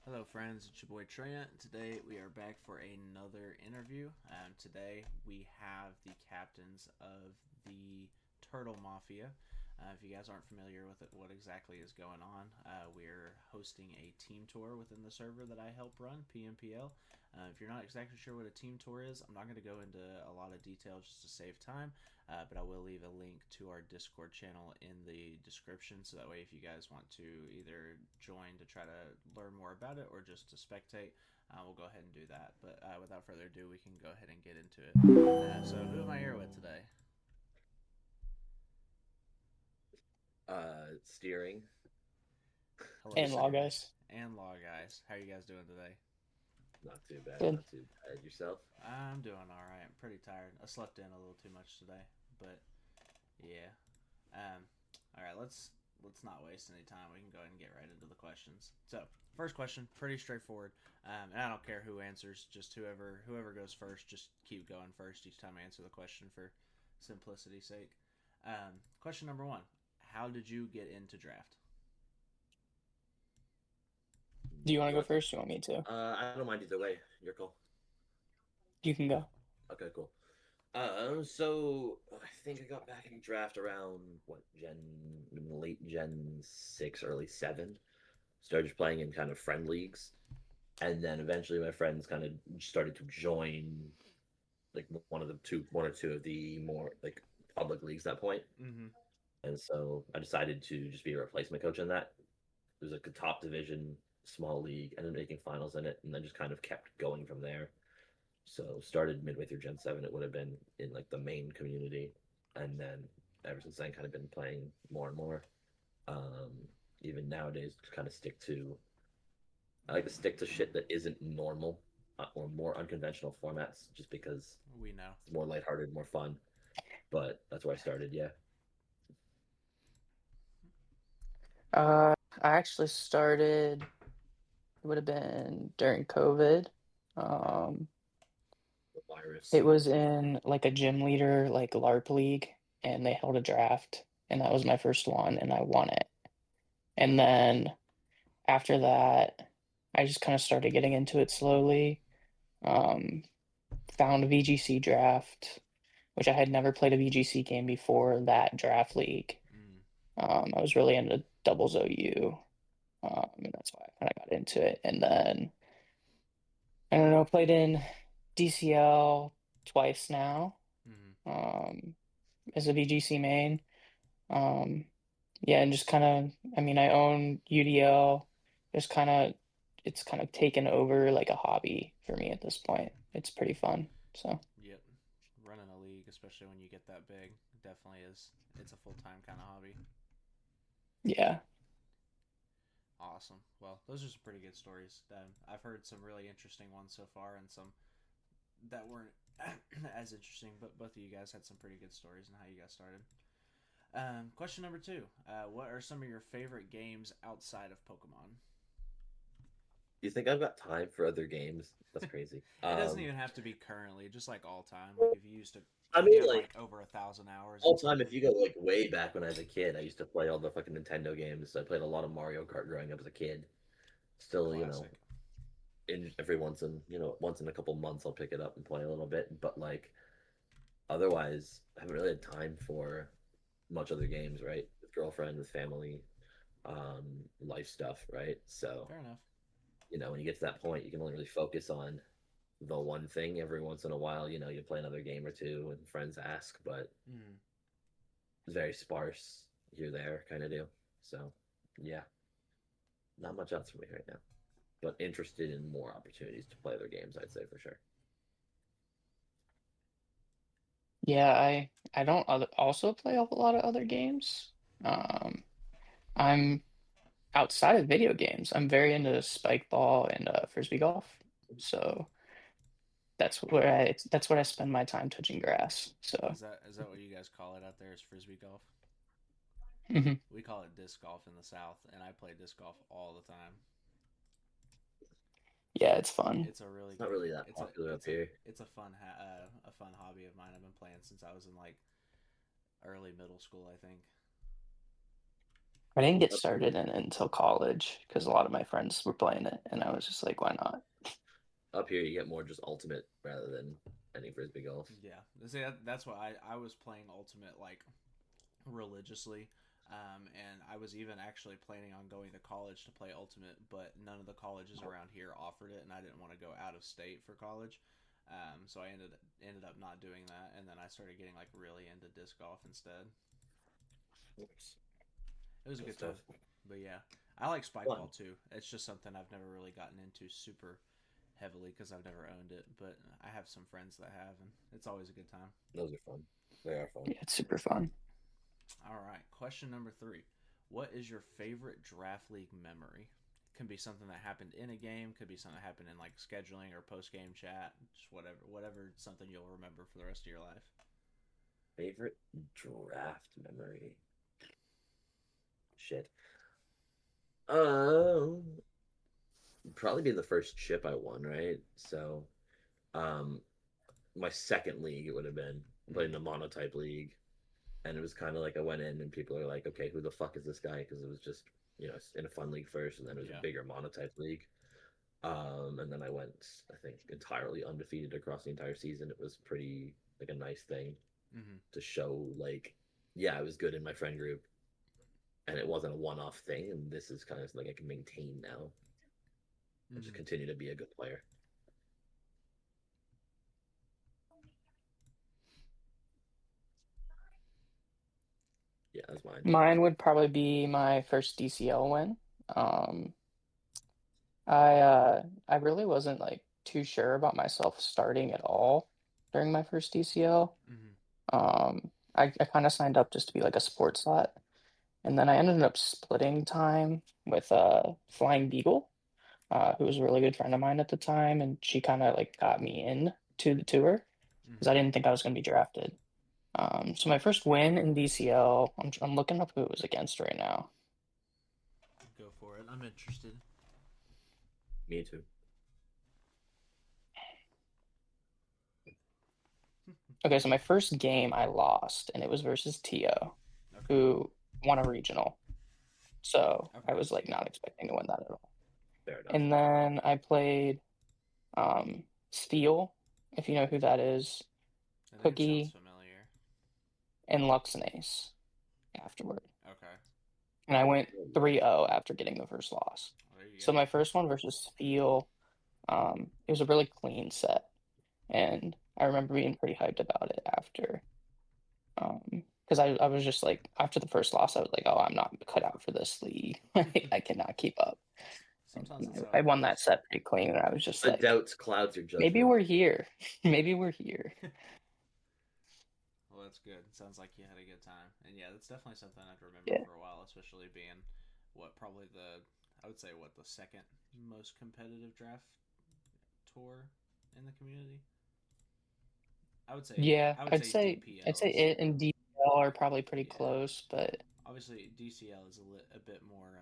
Hello, friends. It's your boy Trent. Today we are back for another interview. Today we have the captains of the Turtle Mafia. If you guys aren't familiar with it, what exactly is going on, we're hosting a team tour within the server that I help run, PMPL. If you're not exactly sure what a team tour is, I'm not going to go into a lot of detail just to save time, but I will leave a link to our Discord channel in the description, so that way if you guys want to either join to try to learn more about it or just to spectate, we'll go ahead and do that. But without further ado, we can go ahead and get into it. So who am I here with today? Steering. Hello, And Steering. LogIce. And LogIce. How are you guys doing today? Not too bad, Good. not too bad. Yourself? I'm doing all right. I'm pretty tired. I slept in a little too much today, but yeah. Um, all right. Let's not waste any time. We can go ahead and get right into the questions. So, first question, pretty straightforward. And I don't care who answers. Just whoever goes first. Just keep going first each time I answer the question for simplicity's sake. Question number one: how did you get into draft? Do you want You to go want? first? You want me to? I don't mind either way. Your call. You can go. Okay, cool. So I think I got back in draft around what late Gen 6, early 7. Started just playing in kind of friend leagues, and then eventually my friends kind of started to join like one or two of the more like public leagues at that point. Mm-hmm. And so I decided to just be a replacement coach in that. It was like a top division small league, ended up making finals in it, and then just kind of kept going from there. So started midway through Gen 7. It would have been in like the main community, and then ever since then, kind of been playing more and more. Um, Even nowadays, just kind of stick to. I like to stick to shit that isn't normal or more unconventional formats, just because We know. it's more lighthearted, more fun. But that's where I started. Yeah, I actually started. It would have been during COVID. Okay. Um, the virus. it was in like a gym leader like LARP league, and they held a draft, and that was my first one, and I won it. And then after that, I just kind of started getting into it slowly. Um, Found a VGC draft, which I had never played a VGC game before that draft league. Mm. I was really into doubles OU, and that's why I kind of got into it. And then I don't know, played in DCL twice now, Mm. um, as a VGC main. Um, yeah, and just kind of, I mean, I own UDL. Just kind of, it's kind of taken over like a hobby for me at this point. It's pretty fun. So Yep. Running a league, especially when you get that big, definitely is. It's a full time kind of hobby. yeah, Awesome. Well, those are some pretty good stories. I've heard some really interesting ones so far, and some that weren't as interesting. But both of you guys had some pretty good stories and how you got started. Question number two: what are some of your favorite games outside of Pokemon? You think I've got time for other games? That's crazy. It doesn't even have to be currently, just like all time. Like if you used to, I if you mean, have like like over 1,000 hours in all time. something. If you go like way back when I was a kid, I used to play all the fucking Nintendo games. I played a lot of Mario Kart growing up as a kid. Still, Classic. in every once in a couple months, I'll pick it up and play a little bit. But like otherwise, I haven't really had time for much other games. Right, with girlfriend, with family, life stuff. Right, so Fair enough. when you get to that point, you can only really focus on the one thing. Every once in a while, you play another game or two when friends ask, but Mm. it's very sparse here there kind of deal. So yeah, not much else for me right now, but interested in more opportunities to play other games. I'd say for sure. yeah. I don't also play a lot of other games. Um, I'm outside of video games. I'm very into spike ball and frisbee golf. So that's what I spend my time touching grass. So Is that what you guys call it out there? Is frisbee golf? mhm. We call it disc golf in the South, and I play disc golf all the time. Yeah, it's fun. It's a really It's not good. really that popular up here. It's a fun hobby of mine. I've been playing since I was in like early middle school, I think. I didn't get Up started here, in it until college because a lot of my friends were playing it, and I was just like, why not? up here, you get more just ultimate rather than any frisbee golf. Yeah, see, that's why I was playing Ultimate like religiously, and I was even actually planning on going to college to play Ultimate, but none of the colleges around here offered it, and I didn't want to go out of state for college. So I ended up not doing that, and then I started getting like really into disc golf instead. Oops. It was a Good good stuff. time, but yeah, I like spike Fun. ball too. It's just something I've never really gotten into super heavily because I've never owned it, but I have some friends that have, and it's always a good time. Those are fun. They are fun. Yeah, it's super fun. All right, question number 3. What is your favorite draft league memory? Can be something that happened in a game, could be something that happened in like scheduling or post game chat, just whatever something you'll remember for the rest of your life. Favorite draft memory? Shit. Um, Probably be the first chip I won, right? So, um, my second league it would have been, but in a Mm-hmm. monotype league, and it was kind of like I went in and people are like, okay, who the fuck is this guy? Because it was just in a fun league first, and then it was a Yeah. bigger monotype league. And then I went, I think, entirely undefeated across the entire season. It was pretty like a nice thing Mm-hmm. to show, like, yeah, I was good in my friend group, and it wasn't a one-off thing. And this is kind of like I can maintain now and just Mm-hmm. continue to be a good player. Yeah, that's mine. Mine would probably be my first DCL win. Um, I really wasn't like too sure about myself starting at all during my first DCL. Mm-hmm. I kind of signed up just to be like a sports lot, and then I ended up splitting time with Flying Beagle, who was a really good friend of mine at the time, and she kind of like got me in to the tour because Mm-hmm. I didn't think I was going to be drafted. So my first win in DCL, I'm looking up who it was against right now. Go for it. I'm interested. Me too. Okay, so my first game I lost, and it was versus Tio, Okay. who won a regional. So I Okay. was like not expecting to win that at all. Fair enough. And then I played Steel, if you know who that is, I think it sounds Cookie, familiar. and Luxinace afterward. Okay. And I went 3-0 after getting the first loss. Well, there you So go. my first one versus Steel, it was a really clean set. And I remember being pretty hyped about it after. Because I was just like, after the first loss, I was like, oh, I'm not cut out for this league. I cannot keep up. And Sometimes that's how I it won that goes. set pretty clean, and I was just The like, doubts clouds your maybe judgment. we're here. Maybe we're here. Well, that's good. It sounds like you had a good time. And yeah, that's definitely something I'd remember Yeah. for a while, especially being probably I would say, the second most competitive draft tour in the community. I would say, Yeah, I would I'd say say I'd DPL say is, it and DL are probably pretty yeah. close, but Obviously, DCL is a bit more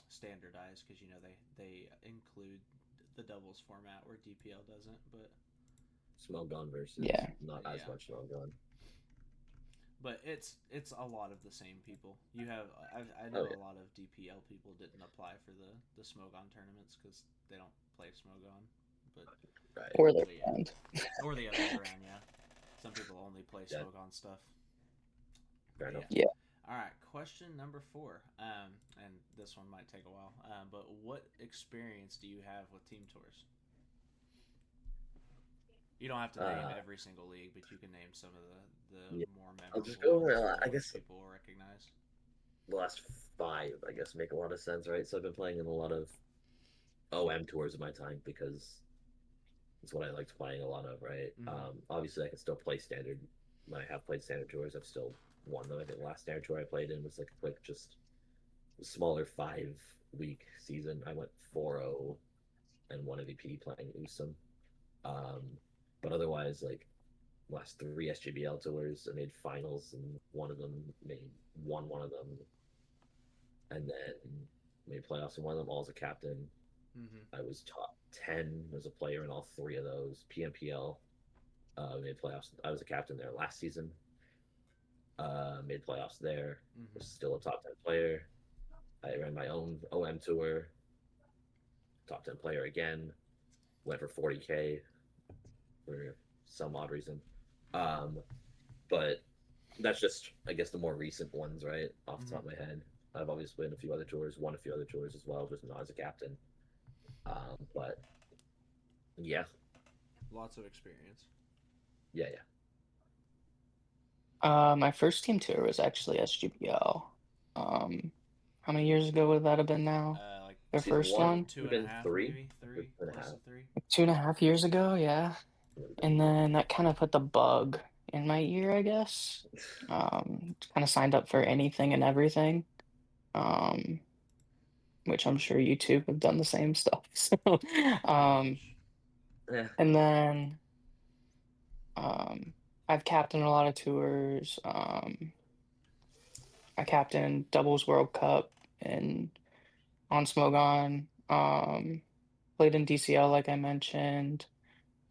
standardized because they include the doubles format where DPL doesn't. But Smogon versus yeah. not as yeah, much Smogon. but it's a lot of the same people. You have I Oh know yeah, a lot of DPL people didn't apply for the Smogon tournaments because they don't play Smogon, but right. Or their yeah, friend. or the other way around. Yeah, some people only play Yeah, Smogon stuff. fair But enough. yeah. Yeah. All right, question number 4. And this one might take a while. But what experience do you have with team tours? You don't have to name Uh, every single league, but you can name some of the yeah. more I'll just memorable go over. ones, the I ones guess people will recognize. the last five, I guess, make a lot of sense, right? So I've been playing in a lot of OM tours of my time because it's what I liked playing a lot of, right? Mm-hmm. Obviously, I can still play standard. When I have played standard tours, I've still won them. I think the last standard tour I played in was like a quick, just smaller 5 week season. I went 4-0 and won MVP playing Usum. Um, but otherwise, like last 3 SGBL tours, I made finals and one of them made won one of them, and then made playoffs and one of them all as a captain. Mm-hmm. I was top 10 as a player in all 3 of those. PMPL made playoffs. I was a captain there last season. Made playoffs there. Mm-hmm. Was still a top 10 player. I ran my own OM tour, top 10 player again, went for 40K for some odd reason. Um, but that's just, I guess, the more recent ones, right? Off the top of my head. I've obviously been a few other tours, won a few other tours as well, just not as a captain. But yeah, Lots of experience. yeah. My first team tour was actually SGPL. How many years ago would that have been now? Like Their Season first one one? two would and have a been half, three, maybe or three, two and a close half. to three. Like 2.5 years ago, yeah. And then that kind of put the bug in my ear, I guess. Kind of signed up for anything and everything. Um, which I'm sure you two have done the same stuff. So, Pretty um, much. Yeah. and then I've captained a lot of tours. I captained Doubles World Cup and on Smogon. Played in DCL, like I mentioned.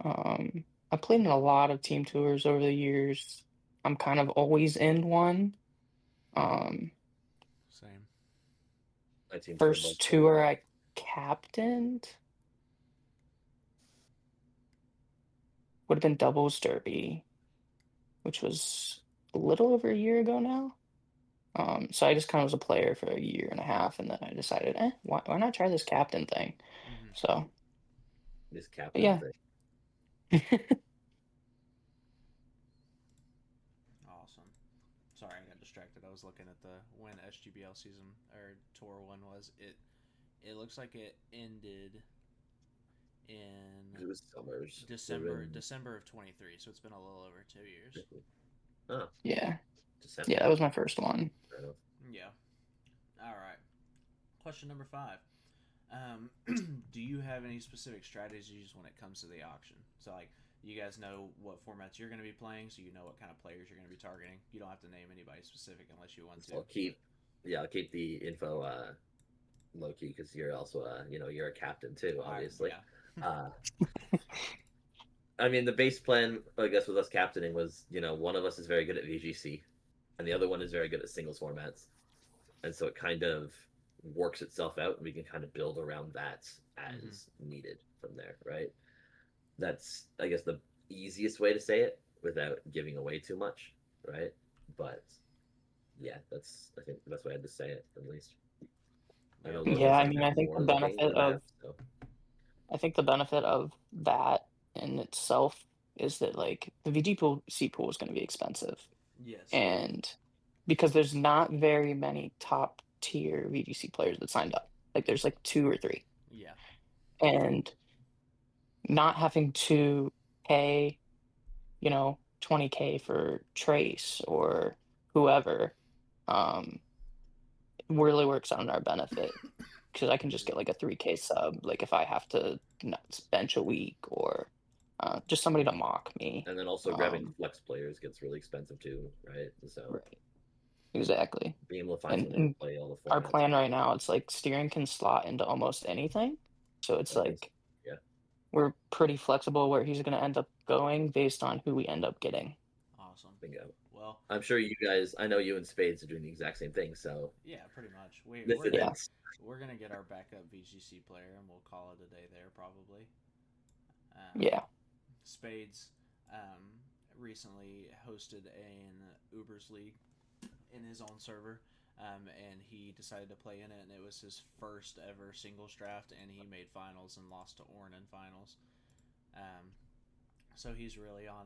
I played in a lot of team tours over the years. I'm kind of always in one. Um, Same. My team tour First multiple. tour I captained would have been Doubles Derby, which was a little over a year ago now. So I just kind of was a player for a year and a half, and then I decided, why not try this captain thing? So, This but captain yeah. thing. Awesome. Sorry, I got distracted. I was looking at the when SGBL season or tour one was. It looks like it ended in It was summers. December of 23. So it's been a little over 2 years. Oh, Yeah. December. Yeah, that was my first one. Yeah. All right. Question number 5. Do you have any specific strategies when it comes to the auction? So, like, you guys know what formats you're going to be playing, so you know what kind of players you're going to be targeting. You don't have to name anybody specific unless you want to. So I'll keep the info low key because you're also you're a captain too, obviously. Yeah. I mean, the base plan, I guess, with us captaining was, one of us is very good at VGC, and the other one is very good at singles formats, and so it kind of works itself out, and we can kind of build around that as needed from there, right? That's, I guess, the easiest way to say it without giving away too much, right? But yeah, that's, I think, the best way I had to say it, at least. I know Yeah, LogIce I has mean, been more looking than that, so. I think the benefit of that in itself is that like the VGC pool is going to be expensive, Yes. and because there's not very many top tier VGC players that signed up, like there's like two or three, Yeah. and not having to pay, 20K for Trace or whoever, um, really works out in our benefit because I can just get like a 3K sub, like if I have to not bench a week or just somebody to mock me. And then also grabbing flex players gets really expensive too, right? So Right, exactly. being able to find And, someone who and can play all the our formats. plan right now, it's like steering can slot into almost anything. So it's I can, like yeah. we're pretty flexible where he's going to end up going based on who we end up getting. Awesome. Bingo. Well, I'm sure you guys, I know you and Spades are doing the exact same thing, so yeah, pretty much. this Yeah. isn't. We're gonna get our backup VGC player, and we'll call it a day there probably. Yeah. Spades recently hosted an Ubers league in his own server, and he decided to play in it, and it was his first ever singles draft, and he made finals and lost to Orn in finals. So he's really on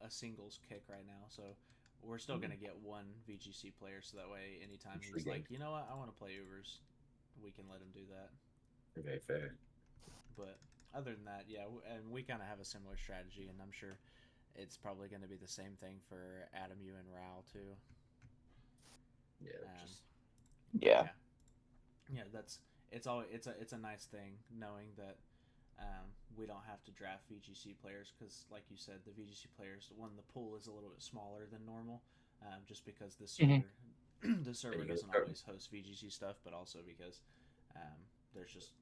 a singles kick right now. So we're still going to get one VGC player, so that way anytime he's like, you know what, I want to play Ubers, we can let him do that. Very fair. But other than that, yeah, and we kind of have a similar strategy, and I'm sure it's probably going to be the same thing for Adam, you, and Raul too. Yeah. Yeah. Yeah, it's a nice thing knowing that we don't have to draft VGC players because, like you said, the VGC players, one, the pool is a little bit smaller than normal, just because the server the server doesn't always host VGC stuff, but also because there's just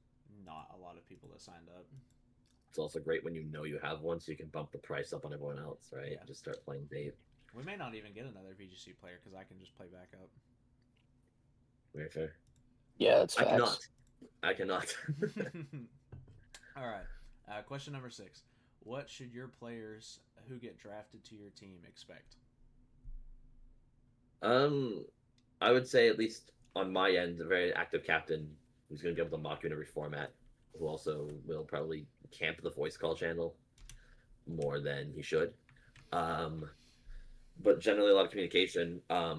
not a lot of people that signed up. It's also great when you know you have one, so you can bump the price up on everyone else, right? Yeah. Just start playing Dave. We may not even get another VGC player because I can just play backup. Very fair. Yeah, that's I facts. cannot. I cannot. All right. Question number 6. What should your players who get drafted to your team expect? um, I would say at least on my end, a very active captain who's going to be able to mock you in every format, who also will probably camp the voice call channel more than he should. Um, but generally a lot of communication. A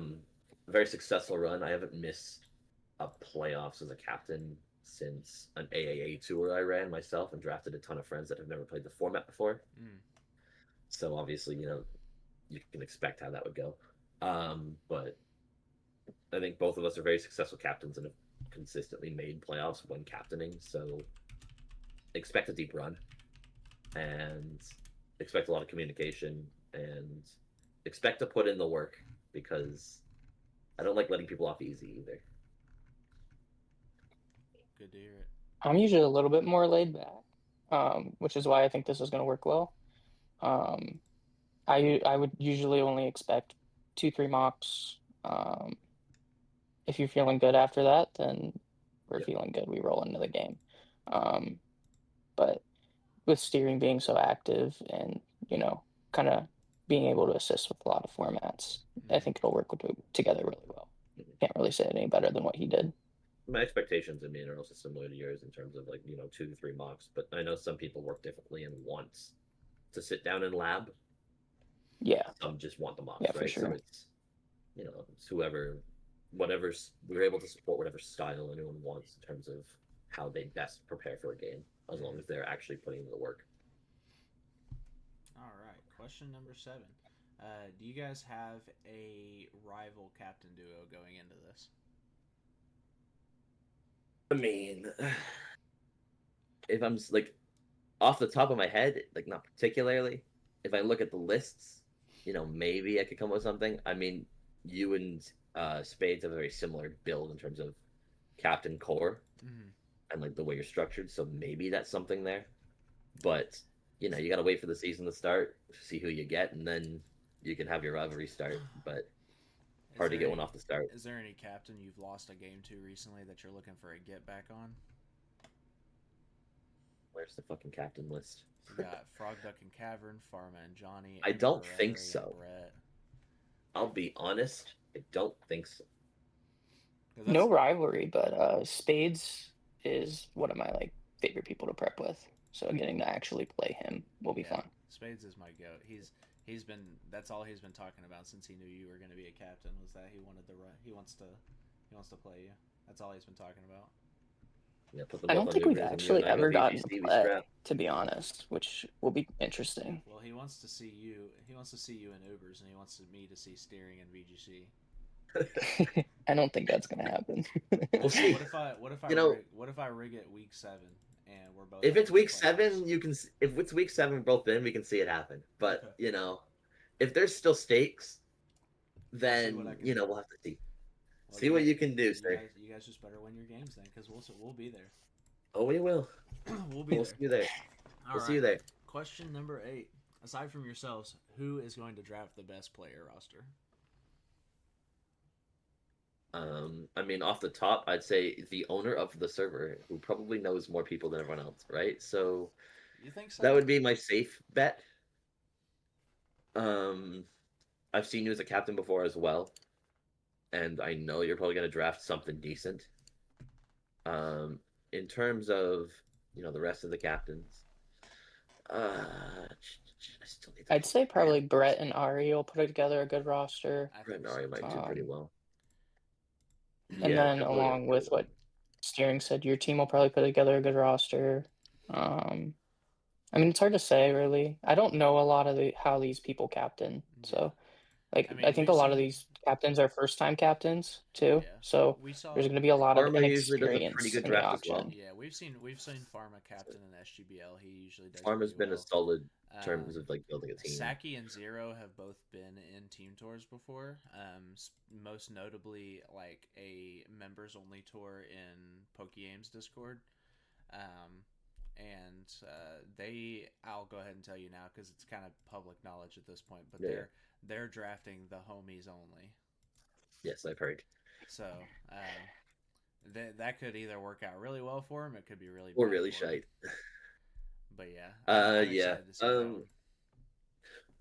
very successful run. I haven't missed a playoffs as a captain since an AAA tour I ran myself and drafted a ton of friends that have never played the format before. Mm. So obviously, you can expect how that would go. But I think both of us are very successful captains and have consistently made playoffs when captaining. So expect a deep run and expect a lot of communication and expect to put in the work because I don't like letting people off easy either. Good to hear it. I'm usually a little bit more laid back, which is why I think this is going to work well. Um, I would usually only expect 2, 3 mocks. If you're feeling good after that, then we're Yep. feeling good. We roll into the game. Um, but with steering being so active and kind of being able to assist with a lot of formats, I Mm. think it'll work together really well. Can't really say it any better than what he did. My expectations, I mean, are also similar to yours in terms of like 2 to 3 mocks. But I know some people work differently and want to sit down and lab. Yeah, Some just want the mocks, yeah, for right? So sure. it's whoever, whatever's we're able to support whatever style anyone wants in terms of how they best prepare for a game, as long Mm. as they're actually putting in the work. All right. Question number 7. Do you guys have a rival captain duo going into this? I mean, if I'm like off the top of my head, like not particularly. If I look at the lists, maybe I could come up with something. I mean, you and Spades have a very similar build in terms of captain core Mm. and like the way you're structured. So maybe that's something there. But you got to wait for the season to start, see who you get, and then you can have your rivalry start. But Is hard to there get one off the start. is there any captain you've lost a game to recently that you're looking for a get back on? Where's the fucking captain list? You got Frog Duck and Cavern, Pharma and Johnny, I don't think Emperor and so. Brett. I'll be honest. I don't think so. Because No that's rivalry, but Spades is one of my favorite people to prep with. So getting to actually play him will be yeah. fun. Spades is my goat. He's been that's all he's been talking about since he knew you were going to be a captain was that he wants to play you. That's all he's been talking about. Yeah, put them I both don't on think we've Ubers, and you and actually I go ever gotten to VGC. We play, scrap. to be honest, which will be interesting. Well, he wants to see you. He wants to see you in Ubers, and he wants me to see steering in VGC. I don't think that's gonna happen. We'll Well, see. You know, what if I rig it week 7 and we're both if out it's of the week playoffs? seven, you can. If it's week seven, both in, we can see it happen. Okay, But if there's still stakes, I'll see what I then can do. we'll have to see. Well, See what you can do, you sir. guys, you guys just better win your games then, because we'll be there. Oh, we will. We'll be We'll see there. you there. All We'll see right. you there. Question number 8. Aside from yourselves, who is going to draft the best player roster? I mean, off the top, I'd say the owner of the server, who probably knows more people than everyone else, right? So You think that so? would be my safe bet. Um, I've seen you as a captain before as well, and I know you're probably going to draft something decent. Um, in terms of the rest of the captains, I still need to I'd pull say my probably Brett and Ari will put together a good roster. I think so Renari might do too. pretty Um, well. and Yeah, a then couple are going to along do really with well. what Steering said, your team will probably put together a good roster. Um, I mean, it's hard to say really. I don't know a lot of how these people captain. Yeah. So I I mean, think a we've lot of seen. these captains are first time captains too. Yeah, So we there's saw. going to be a lot of Pharma usually does a pretty inexperience good in the draft as well. auction. Yeah, we've seen Pharma captain in SGBL. He usually does Pharma's pretty been a well. solid in terms Um, of like building a team. Saki and Zero have both been in team tours before. Most notably, like a members only tour in PokeGames Discord. Um, I'll go ahead and tell you now because it's kind of public knowledge at this point. But Yeah, yeah. they're drafting the homies only. Yes, I've heard. So that could either work out really well for him. It could be really or bad really for him. shite. But yeah, I'm Yeah. excited to see that one.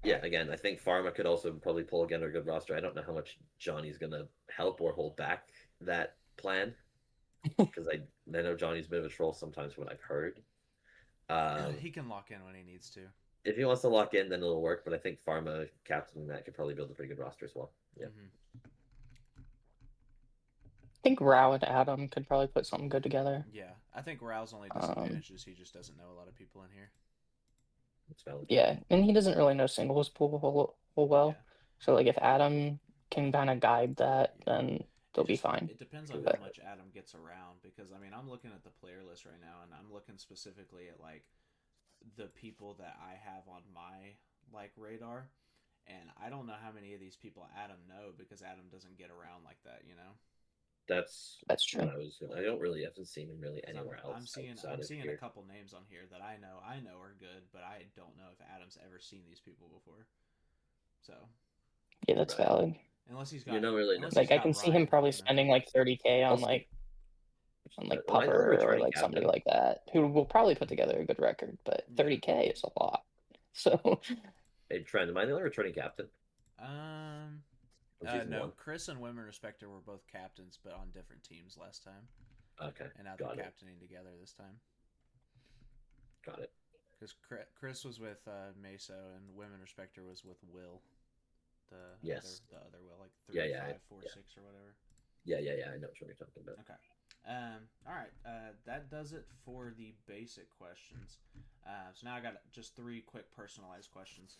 Yeah, again, I think Pharma could also probably pull together a good roster. I don't know how much Johnny's gonna help or hold back that plan because I know Johnny's a bit of a troll sometimes from what I've heard. Um, He can lock in when he needs to. if he wants to lock in, then it'll work. But I think Pharma captain that could probably build a pretty good roster as well. Yeah, Hmm. I think Rao and Adam could probably put something good together. Yeah, I think Rao's only Um, disadvantage is he just doesn't know a lot of people in here. it's valid. yeah, and he doesn't really know singles pool whole Yeah, well. So like if Adam can kind of guide that, yeah. then they'll be fine. It depends on True how that. But much Adam gets around because I mean I'm looking at the player list right now and I'm looking specifically at like the people that I have on my like radar, and I don't know how many of these people Adam know because Adam doesn't get around like that, you know. That's that's what true. I was. I don't really haven't seen him really 'Cause anywhere I'm else seeing outside of a here. couple names on here that I know are good, but I don't know if Adam's ever seen these people before. So Yeah, that's Right. valid. You don't really know. unless he's Like I got can see him Ryan, probably you know. spending like 30K Also, on like well, I know the Pupper or returning like somebody captain. like that who will probably put together a good record, but Yeah. 30K is a lot. So Hey, Trent, am I the only returning captain? Um. From season No, one? Chris and Women Respecter were both captains, but on different teams last time, Okay, and now they're got it. captaining together this time. Got it. Because Chris was with Meso, and Women Respecter was with Will, Yes. the other Will, like Yeah, three yeah, five four yeah, six or whatever. yeah. I know what you're talking about. Okay. All right. That does it for the basic questions. So now I got just three quick personalized questions.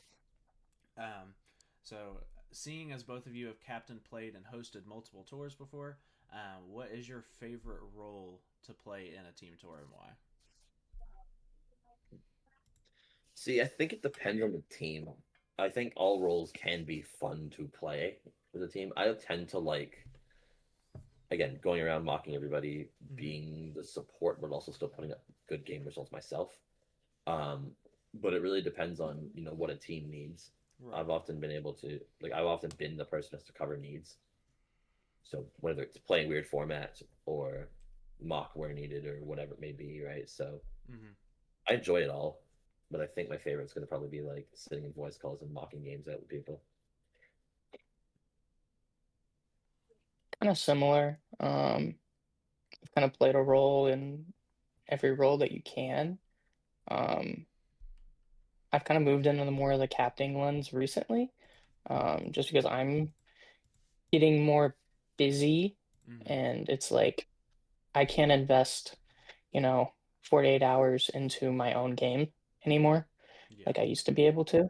Um, so seeing as both of you have captain played and hosted multiple tours before, what is your favorite role to play in a team tour and why? See, I think it depends on the team. I think all roles can be fun to play with a team. I tend to like, again, going around mocking everybody, Mm-hmm. being the support, but also still putting up good game results myself. Um, but it really depends on what a team needs. Right. I've often been able to like I've often been the person that's to cover needs. So whether it's playing weird formats or mock where needed or whatever it may be, right? So Mm-hmm. I enjoy it all, but I think my favorite's going to probably be like sitting in voice calls and mocking games out with people. kind of similar. I've kind of played a role in every role that you can. Um, I've kind of moved into the more of the captain ones recently, just because I'm getting more busy, Mm-hmm. and it's like I can't invest, you know, 48 hours into my own game anymore, Yeah. like I used to be able to.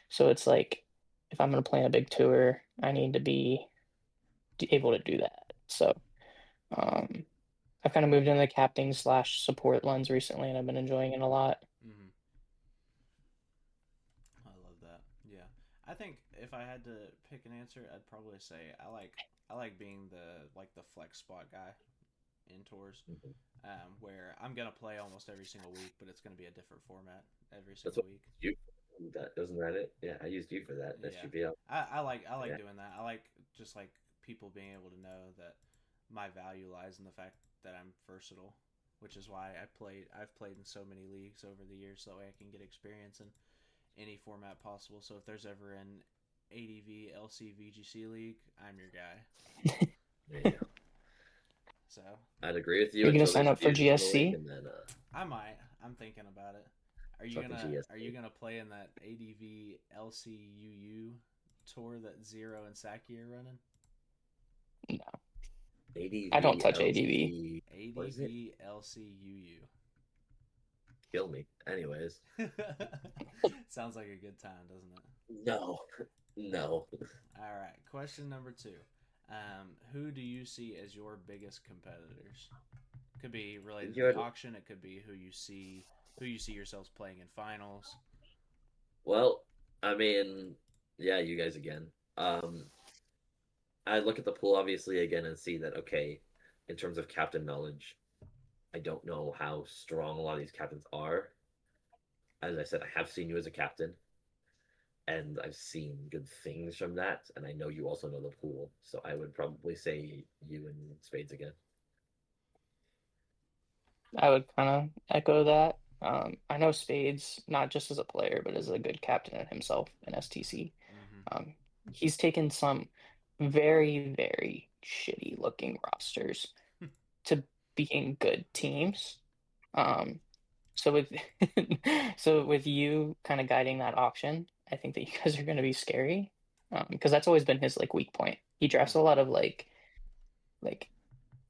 So it's like if I'm gonna play a big tour, I need to be able to do that. So um, I've kind of moved into the captain slash support lens recently, and I've been enjoying it a lot. Mm-hmm. I love that. Yeah. I think if I had to pick an answer, I'd probably say I like being the flex spot guy in tours, Mhm. where I'm gonna play almost every single week, but it's gonna be a different format every That's single what week. you that isn't that it? Yeah, I used you for that Yeah, SGPL. I like Yeah, doing that. I like just like people being able to know that my value lies in the fact that I'm versatile, which is why I've played in so many leagues over the years, so that way I can get experience in any format possible. So if there's ever an ADV LC VGC league, I'm your guy. there you go. So I'd agree with Are you you gonna until sign there's up for fusions in the league, GSC? and then I might. I'm thinking about it. fucking Are you GSC. gonna play in that ADV LCUU tour that Zero and Saki are running? No, I don't ADV touch ADV. What is it? ADV LCUU. Kill me. Anyways, Sounds like a good time, doesn't it? no, no. All right. Question number two. Who do you see as your biggest competitors? Could be related to You the had auction. It could be who you see yourselves playing in finals. well, I mean, yeah, you guys again. Um, I look at the pool obviously again and see that okay, in terms of captain knowledge, I don't know how strong a lot of these captains are. As I said, I have seen you as a captain, and I've seen good things from that, and I know you also know the pool, so I would probably say you and Spades again. I would kind of echo that. I know Spades, not just as a player, but as a good captain in himself in STC. Mm-hmm. Um, he's taken some very, very shitty looking rosters to being good teams. Um, so with so with you kind of guiding that auction, I think that you guys are going to be scary, because that's always been his like weak point. He drafts a lot of like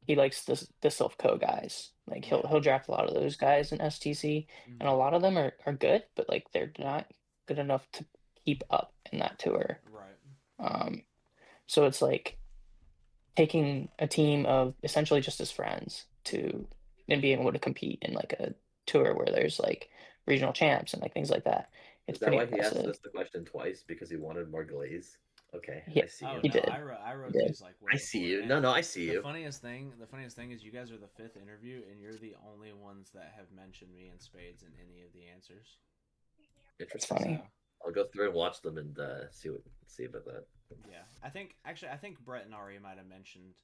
he likes the Silph guys. Like Yeah. he'll draft a lot of those guys in STC, and a Mm-hmm. lot of them are good, but like they're not good enough to keep up in that tour. Right. Um, so it's like taking a team of essentially just his friends to and being able to compete in like a tour where there's like regional champs and like things like that. It's Is that pretty why he asked impressive. us the question twice? Because he wanted more glaze? Okay, Yeah, I see Oh you. he no, did. I He wrote did. these like way I see before. you. And No, I see you. the funniest thing is you guys are the fifth interview, and you're the only ones that have mentioned me in spades in any of the answers. That's Interesting. funny. So I'll go through and watch them and see about that. yeah, I think Brett and Ari might have mentioned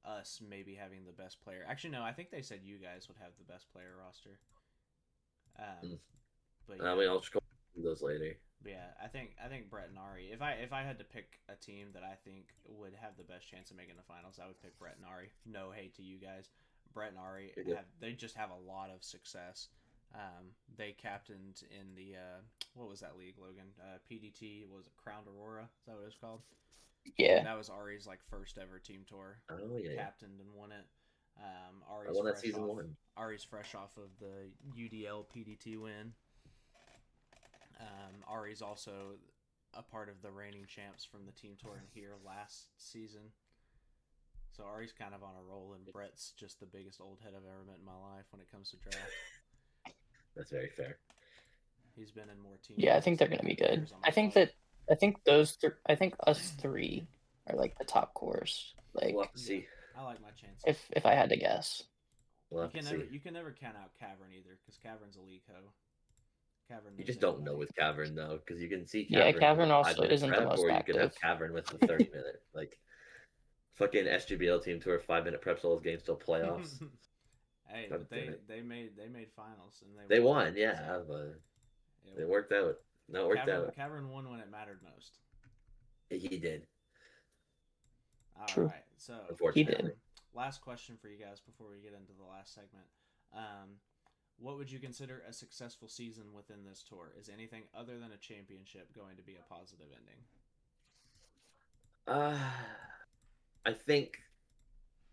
us maybe having the best player. Actually, no, I think they said you guys would have the best player roster. Um, Mm. but I yeah, mean, I'll just go through those later. But yeah, I think Brett and Ari. If I had to pick a team that I think would have the best chance of making the finals, I would pick Brett and Ari. No hate to you guys, Brett and Ari You're good. they just have a lot of success. They captained in the what was that league, Logan? PDT, was it Crowned Aurora? Is that what it was called? Yeah. That was Ari's like first ever team tour. Oh yeah, yeah. Captained and won it. I won that season one. Ari's fresh off of the UDL PDT win. Ari's also a part of the reigning champs from the team tour in here last season. So Ari's kind of on a roll, and Brett's just the biggest old head I've ever met in my life when it comes to draft. That's very fair. He's been in more team Yeah, I think tournaments they're than gonna I be have good. years on my phone. I think I think us three are like the top course. We'll have Like to Yeah, see. I like my chances. if I had to guess. We'll have to see. You can never count out Cavern either, because Cavern's a league ho. Cavern You knows just don't know everybody. with Cavern though, because you can see Yeah, Cavern with Cavern also 5 minute isn't the prep, most or you can have active. Cavern with the 30 minute. Like fucking SGBL team tour, 5 minute prep souls games till playoffs. Hey, God but damn it. they made finals and They they won. won, yeah, So but it, it worked out. No, it worked out. Cavern won when it mattered most. He did, All True. right, so He did. unfortunately. last question for you guys before we get into the last segment. Um, what would you consider a successful season within this tour? Is anything other than a championship going to be a positive ending? Uh, I think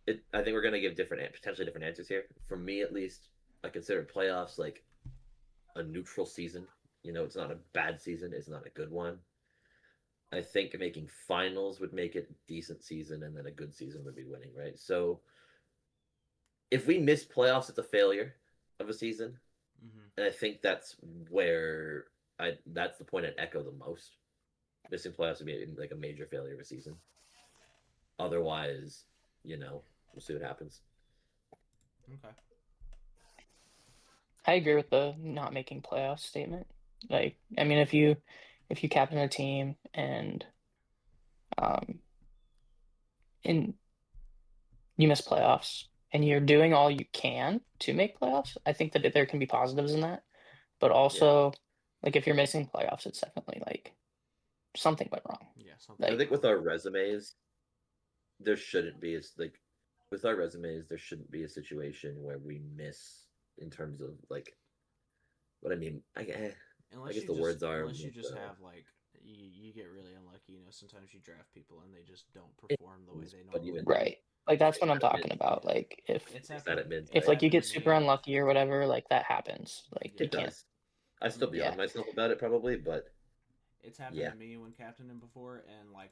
I think we're gonna give potentially different answers here. For me, at least, I consider playoffs like a neutral season. You know, it's not a bad season. It's not a good one. I think making finals would make it a decent season, and then a good season would be winning, right? So if we miss playoffs, it's a failure of a season, Mm-hmm. and I think where that's the point I'd echo the most. Missing playoffs would be like a major failure of a season. Otherwise, we'll see what happens. Okay. I agree with the not making playoffs statement. Like, I mean, if you captain a team um and you miss playoffs and you're doing all you can to make playoffs, I think that there can be positives in that. But Yeah, also, like if you're missing playoffs, it's definitely like something went wrong. Yeah, something I went Like, think wrong. with our resumes, there shouldn't be as like with our resumes, there shouldn't be a situation where we miss in terms of like what I mean. I guess the words are Unless you just have like you get really unlucky. You know, sometimes you draft people and they just don't it perform the way is, they but normally even do. right. Like that's what I'm that admit talking about. Yeah, Like it's that admits if It's like you happened get to super me. unlucky or whatever, like that happens. Like you Yeah. it can't. does. I still be Yeah. on myself about it probably, but It's happened yeah. to me when captaining before, and like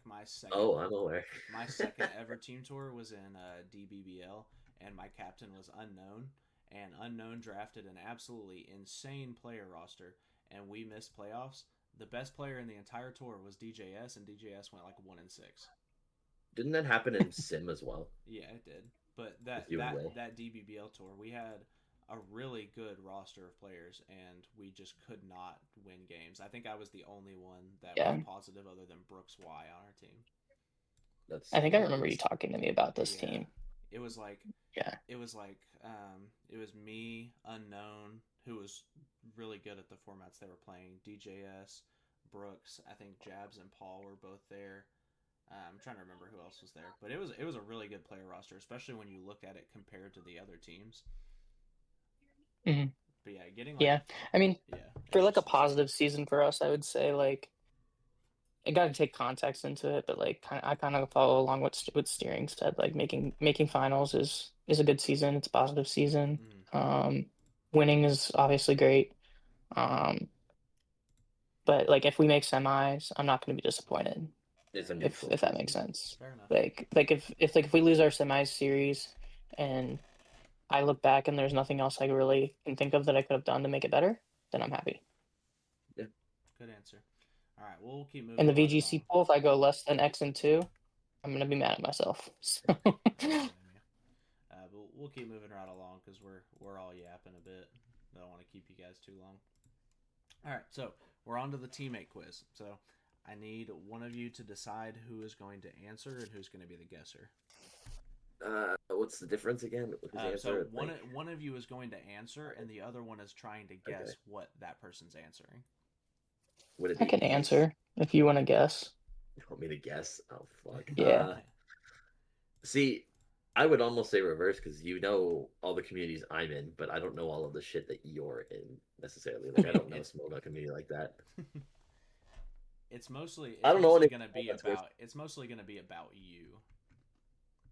Oh, I'm aware. my second ever team tour was in DBBL, and my captain was unknown, and unknown drafted an absolutely insane player roster, and we missed playoffs. The best player in the entire tour was DJS, and DJS went like 1-6. Didn't that happen in Sim as well Yeah, it did. But with you and Will? that DBBL tour, we had a really good roster of players, and we just could not win games. I think I was the only one that was Yeah. positive, other than Brooks Y on our team. That's I think I remember you hilarious. talking to me about this Yeah, team. it was like Yeah. it was like it was me, unknown, who was really good at the formats they were playing. DJS, Brooks, I think Jabs and Paul were both there. I'm trying to remember who else was there, but it was a really good player roster, especially when you look at it compared to the other teams. Hmm. But yeah, getting like Yeah. I mean, yeah, for it's like a just insane. positive season for us, I would say like I got to take context into it, but like I kind of follow along what Steering said. Like making finals is a good season. It's a positive season. Mm, Um, Winning is obviously great. Um, but like if we make semis, I'm not going to be disappointed. fair It's a enough. neutral If that season. makes sense. Fair enough. If we lose our semis series, and I look back and there's nothing else I really can think of that I could have done to make it better, then I'm happy. Yeah. Good answer. All right, we'll keep In moving the right VGC along. pool, if I go less than X and two, I'm gonna be mad at myself. So I don't blame you. But we'll keep moving right along because we're all yapping a bit. I don't want to keep you guys too long. All right, so we're on to the teammate quiz. So I need one of you to decide who is going to answer and who's going to be the guesser. What's the difference again? Who's the So answer? one of you is going to answer, and the other one is trying to guess Okay. what that person's answering. Would it I be can us? answer if you want to guess. You want me to guess? Oh fuck. Yeah. See, I would almost say reverse because you know all the communities I'm in, but I don't know all of the shit that you're in necessarily. Like I don't know a it's small community like that. it's mostly I it's don't know mostly any. going to be about it's mostly going to be about you.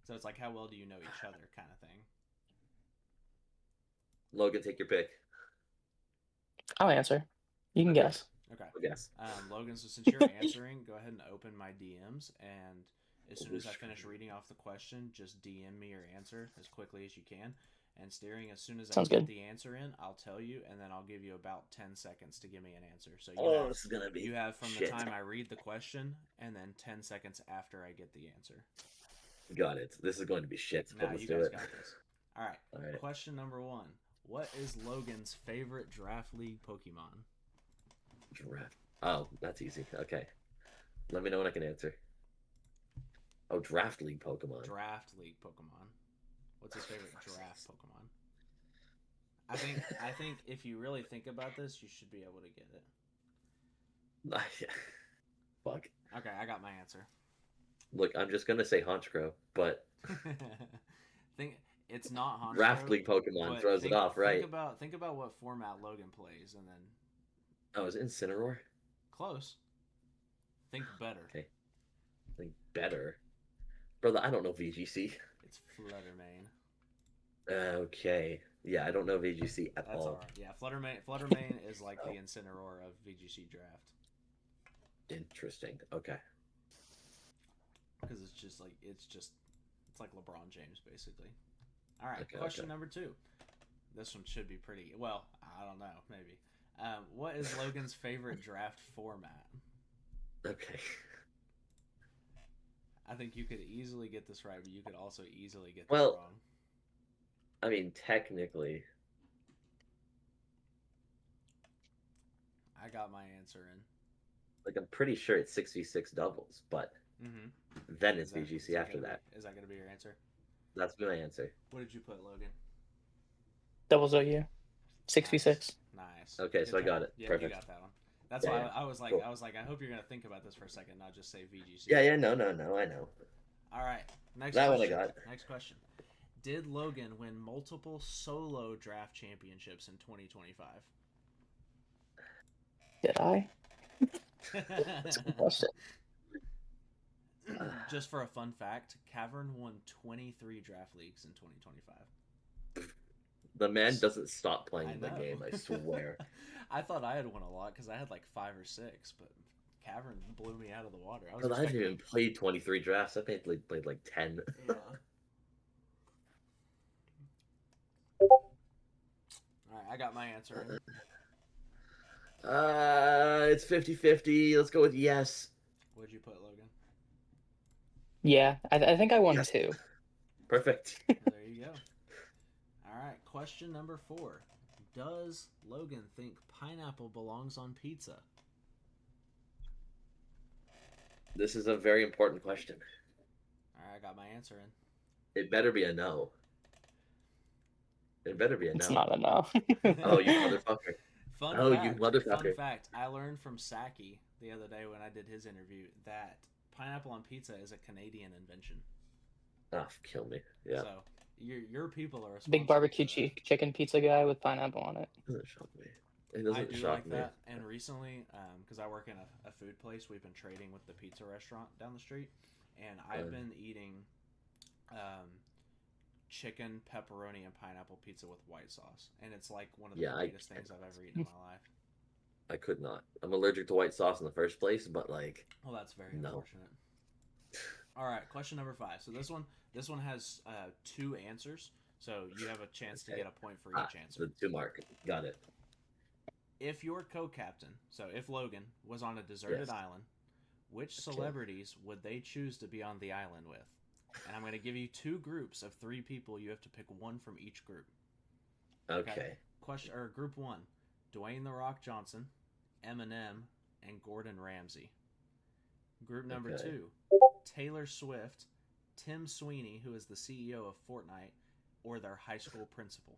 So it's like how well do you know each other kind of thing. Logan, take your pick. I'll answer. You can Okay, guess. Okay. I guess. Logan, so since you're answering, go ahead and open my DMs, and as soon as I finish reading off the question, just DM me your answer as quickly as you can. And Steering, as soon as I Sounds get good. the answer in, I'll tell you, and then I'll give you about 10 seconds to give me an answer. So Oh, this is gonna be you have from the shit. time I read the question, and then 10 seconds after I get the answer. Got it. This is going to be shit. Now But let's you do guys it. got this. All right. All right. Question number one: what is Logan's favorite draft league Pokemon? Draft. Oh, that's easy. Okay. Let me know when I can answer. Oh, Draft League Pokemon. Draft league Pokemon. What's his favorite draft Pokemon? I think if you really think about this, you should be able to get it. Fuck. Okay, I got my answer. Look, I'm just gonna say Honchkrow, but think it's not Draft Honchkrow, League Pokemon but throws it off, right? think about what format Logan plays, and then Oh, is it Incineroar? close. Think better. Okay. Think better. Brother, I don't know VGC. It's Fluttermane. Okay. Yeah, I don't know VGC at That's all. alright. Yeah, Fluttermane is like the Incineroar of VGC draft. Interesting. Okay. Because it's like LeBron James basically. All right, question number 2. This one should be pretty well. I don't know, maybe. What is Logan's favorite draft format? Okay. I think you could easily get this right, but you could also easily get this wrong. I mean, technically, I got my answer in. like I'm pretty sure it's 6v6 doubles, but then it's VGC after that. Is that going to be your answer? That's my answer. What did you put, Logan? Doubles OU. 6v6. Nice. Okay, so I got it. Yeah, Perfect. you got that one. That's why I was like, cool. I hope you're gonna think about this for a second, not just say VGC. Yeah, no, I know. All right, next that question. one I got. Next question. Did Logan win multiple solo draft championships in 2025? Did I? That's a good question. Just for a fun fact, Cavern won 23 draft leagues in 2025. The man doesn't stop playing the know. game, I swear. I thought I had won a lot because I had like 5 or 6, but Cavern blew me out of the water. I haven't even played 23 drafts. I played like 10. Yeah. All right, I got my answer. It's 50-50. Let's go with yes. What'd you put, Logan? Yeah, I think I won 2. Perfect. There you go. All right, question number 4. Does Logan think pineapple belongs on pizza? This is a very important question. All right, I got my answer in. It better be a no. It better be a It's no. not a no. Oh, you motherfucker. Fun Oh, you fact. Fun motherfucker. fact. I learned from Saki the other day when I did his interview that pineapple on pizza is a Canadian invention. Oh, kill me. Yeah. So your people are responsible Big barbecue for that. chicken pizza guy with pineapple on it. It doesn't shock me. It I doesn't do shock like me. that. And recently, because I work in a food place, we've been trading with the pizza restaurant down the street, and I've been eating chicken, pepperoni, and pineapple pizza with white sauce, and it's like one of the greatest things I've ever eaten in my life. I could not. I'm allergic to white sauce in the first place, but like, well, that's very no. unfortunate. All right, question number 5. So this one has 2 answers, so you have a chance to get a point for each answer. The 2 mark. Got it. If your co-captain, so if Logan was on a deserted island, which celebrities would they choose to be on the island with? And I'm going to give you 2 groups of 3 people. You have to pick one from each group. Okay. Question or group 1: Dwayne "The Rock" Johnson, Eminem, and Gordon Ramsay. Group number 2: Taylor Swift, Tim Sweeney, who is the CEO of Fortnite, or their high school principal.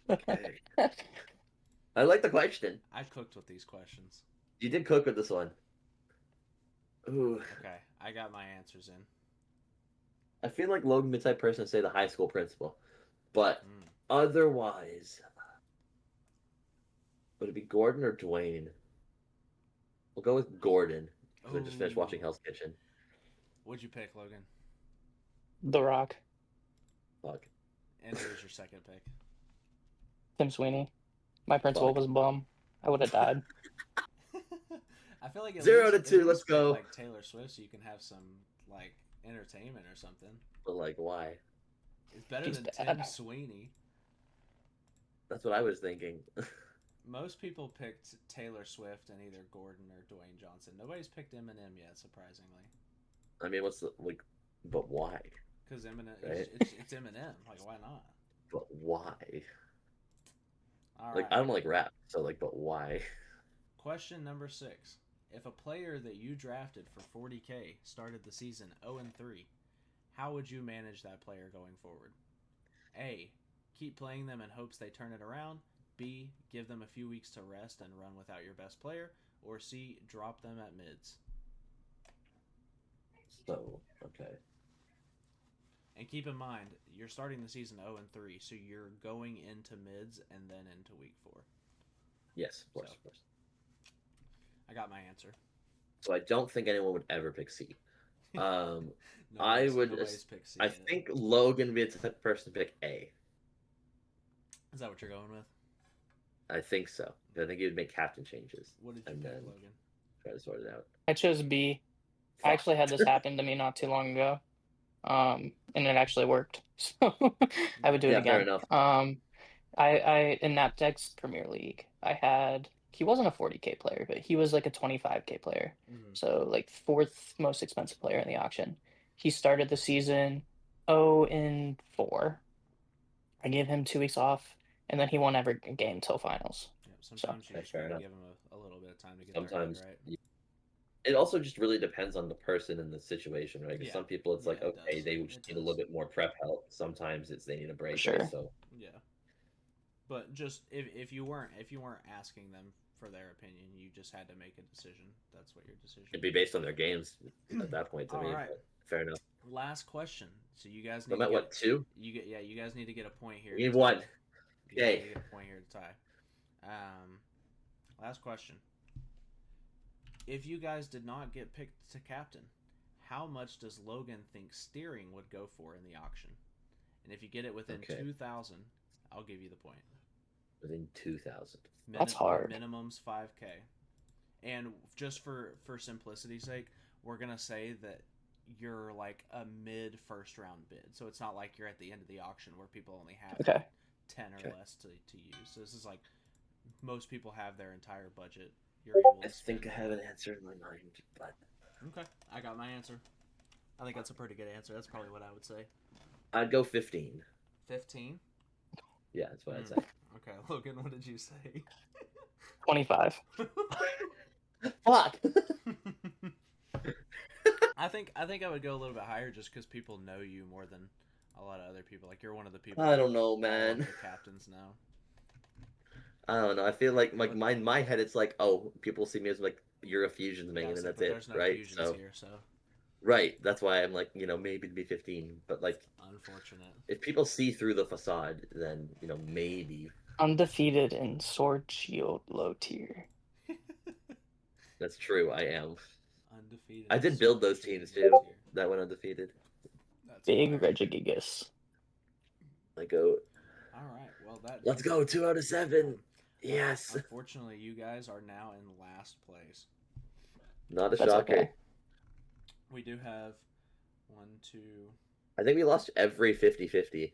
Okay. I like the question. I cooked with these questions. You did cook with this one. Ooh. Okay, I got my answers in. I feel like Logan be the type person to say the high school principal, but otherwise, would it be Gordon or Dwayne? We'll go with Gordon because I just finished watching Hell's Kitchen. What'd you pick, Logan? The Rock. Fuck. And who was your second pick? Tim Sweeney. My principal was a bum. I would have died. I feel like 0 to 2. Let's go. Like Taylor Swift, so you can have some like entertainment or something. But like, why? It's better than Tim Sweeney. That's what I was thinking. Most people picked Taylor Swift and either Gordon or Dwayne Johnson. Nobody's picked Eminem yet, surprisingly. I mean, what's the like? But why? Because Eminem, right? it's Eminem. Like, why not? But why? All like, right. I don't like rap, so like, but why? Question number 6: If a player that you drafted for $40K started the season 0-3, how would you manage that player going forward? A. Keep playing them in hopes they turn it around. B. Give them a few weeks to rest and run without your best player. Or C. Drop them at mids. So, okay. And keep in mind, you're starting the season 0-3, so you're going into mids and then into week 4. Yes, of course, of course. I got my answer. So I don't think anyone would ever pick C. Nobody's picked C. I think Logan would be the type of person to pick A. Is that what you're going with? I think so. I think he would make captain changes. What did you pick, Logan? Try to sort it out. I chose B. I actually had this happen to me not too long ago. And it actually worked. So I would do it again. Fair enough. I in Napdex Premier League, he wasn't a 40K player, but he was like a 25K player. Mm-hmm. So like 4th most expensive player in the auction. He started the season 0-4. I gave him 2 weeks off, and then he won every game till finals. Yeah, sometimes you just gotta give him a little bit of time to get sometimes their head right. It also just really depends on the person and the situation, right? Because some people it's like, it okay, they just need a little bit more prep help. Sometimes it's they need a break. Sure. Right? So yeah. But just if you weren't asking them for their opinion, you just had to make a decision. That's what your decision. It'd be based on their games at that point. To me, right. Fair enough. Last question. So you guys need. I'm at what 2? You guys need to get a point here. You need 1. Okay. You get a point here to tie. Last question. If you guys did not get picked to captain, how much does Logan think Steering would go for in the auction? And if you get it within 2,000, I'll give you the point. Within 2,000. That's hard. Minimum's 5K. And just for simplicity's sake, we're gonna say that you're like a mid first round bid. So it's not like you're at the end of the auction where people only have 10 or less to use. So this is like most people have their entire budget. I think I have an answer in my mind, but okay, I got my answer. I think that's a pretty good answer. That's probably what I would say. I'd go 15. 15? Yeah, that's what I'd say. Okay, Logan, what did you say? 25. Fuck. think I would go a little bit higher just because people know you more than a lot of other people. Like you're one of the people. I don't know, all of man. the captains know. I don't know. I feel like But- my head, it's like, oh, people see me as like you're a fusions main, and that's but it, there's no right? fusions So here, so right, that's why I'm like, maybe to be 15, but like unfortunate. if people see through the facade, then maybe Undefeated in Sword Shield low tier. that's true. I am. Undefeated. I did build those teams too. That went undefeated. That's Big fire. Regigigas. Like, go. All right. Well, that. Let's go. 2 out of 7. Yes. Unfortunately, you guys are now in last place. Not a That's shocker. okay. We do have 1, 2. I think we lost every 50-50.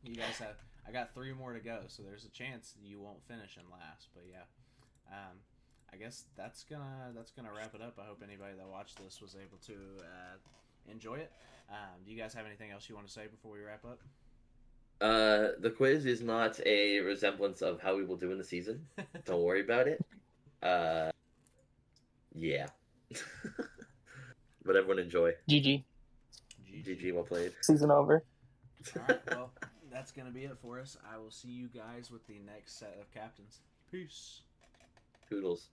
You guys have. I got 3 more to go, so there's a chance you won't finish in last. But yeah, I guess that's gonna wrap it up. I hope anybody that watched this was able to enjoy it. Do you guys have anything else you want to say before we wrap up? The quiz is not a resemblance of how we will do in the season. Don't worry about it. Yeah. But everyone enjoy. GG. GG, well played. Season over. All right. Well, that's gonna be it for us. I will see you guys with the next set of captains. Peace. Toodles.